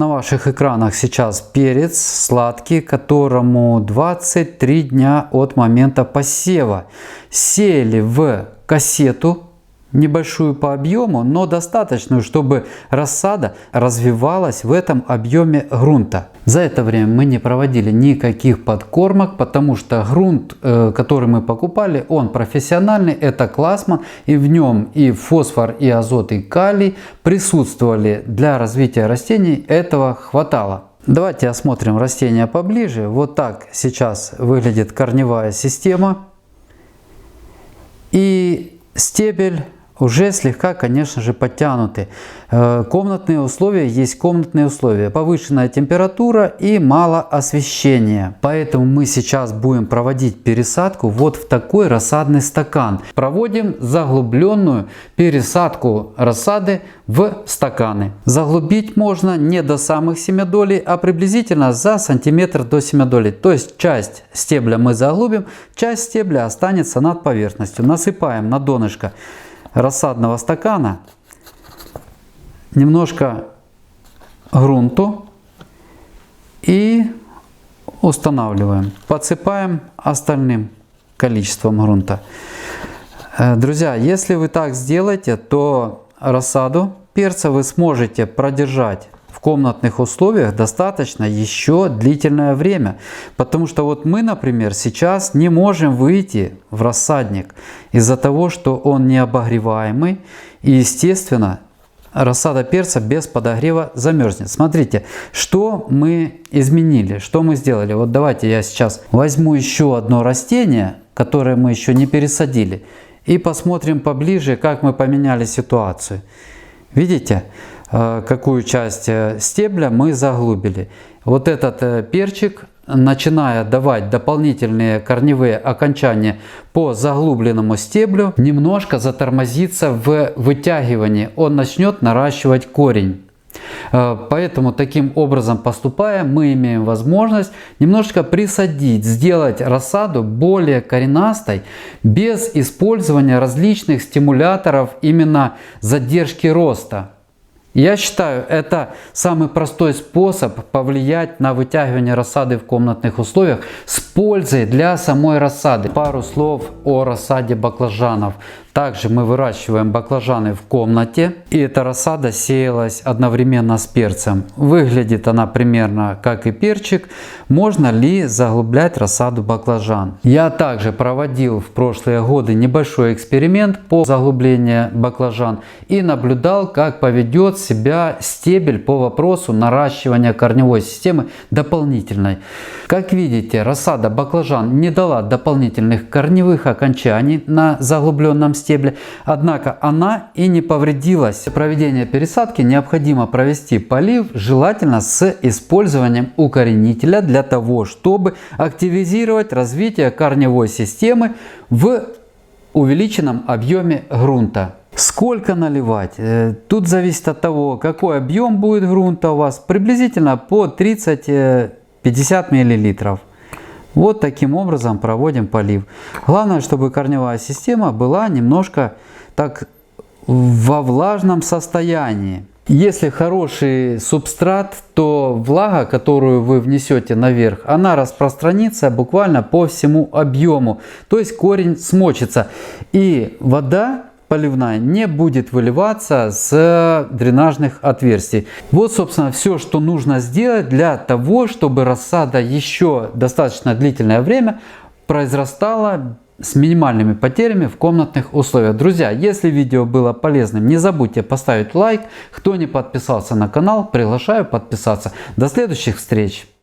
На ваших экранах сейчас перец сладкий, которому 23 дня от момента посева. Сеяли в кассету, небольшую по объему, но достаточную, чтобы рассада развивалась в этом объеме грунта. За это время мы не проводили никаких подкормок, потому что грунт, который мы покупали, он профессиональный, это Классман, и в нем и фосфор, и азот, и калий присутствовали для развития растений, этого хватало. Давайте осмотрим растения поближе. Вот так сейчас выглядит корневая система. И стебель уже слегка, конечно же, подтянуты. Комнатные условия есть комнатные условия. Повышенная температура и мало освещения. Поэтому мы сейчас будем проводить пересадку вот в такой рассадный стакан. Проводим заглубленную пересадку рассады в стаканы. Заглубить можно не до самых семядолей, а приблизительно за сантиметр до семядолей. То есть часть стебля мы заглубим, часть стебля останется над поверхностью. Насыпаем на донышко рассадного стакана немножко грунту и устанавливаем. Подсыпаем остальным количеством грунта. Друзья, если вы так сделаете, то рассаду перца вы сможете продержать в комнатных условиях достаточно еще длительное время. Потому что вот мы, например, сейчас не можем выйти в рассадник из-за того, что он не обогреваемый. И, естественно, рассада перца без подогрева замерзнет. Смотрите, что мы изменили, что мы сделали. Вот давайте я сейчас возьму еще одно растение, которое мы еще не пересадили. И посмотрим поближе, как мы поменяли ситуацию. Видите, какую часть стебля мы заглубили. Вот этот перчик, начиная давать дополнительные корневые окончания по заглубленному стеблю, немножко затормозится в вытягивании. Он начнет наращивать корень. Поэтому таким образом поступая, мы имеем возможность немножко присадить, сделать рассаду более коренастой, без использования различных стимуляторов именно задержки роста. Я считаю, это самый простой способ повлиять на вытягивание рассады в комнатных условиях с пользой для самой рассады. Пару слов о рассаде баклажанов. Также мы выращиваем баклажаны в комнате, и эта рассада сеялась одновременно с перцем. Выглядит она примерно как и перчик. Можно ли заглублять рассаду баклажан? Я также проводил в прошлые годы небольшой эксперимент по заглублению баклажан и наблюдал, как поведет себя стебель по вопросу наращивания корневой системы дополнительной. Как видите, рассада баклажан не дала дополнительных корневых окончаний на заглубленном стебле, однако она и не повредилась. Для проведения пересадки необходимо провести полив, желательно с использованием укоренителя, для того, чтобы активизировать развитие корневой системы в увеличенном объеме грунта. Сколько наливать? Тут зависит от того, какой объем будет грунта у вас. Приблизительно по 30-50 мл. Вот таким образом проводим полив. Главное, чтобы корневая система была немножко так во влажном состоянии. Если хороший субстрат, то влага, которую вы внесете наверх, она распространится буквально по всему объему. То есть корень смочится. И вода поливная не будет выливаться с дренажных отверстий. Вот, собственно, все, что нужно сделать для того, чтобы рассада еще достаточно длительное время произрастала с минимальными потерями в комнатных условиях. Друзья, если видео было полезным, не забудьте поставить лайк. Кто не подписался на канал, приглашаю подписаться. До следующих встреч!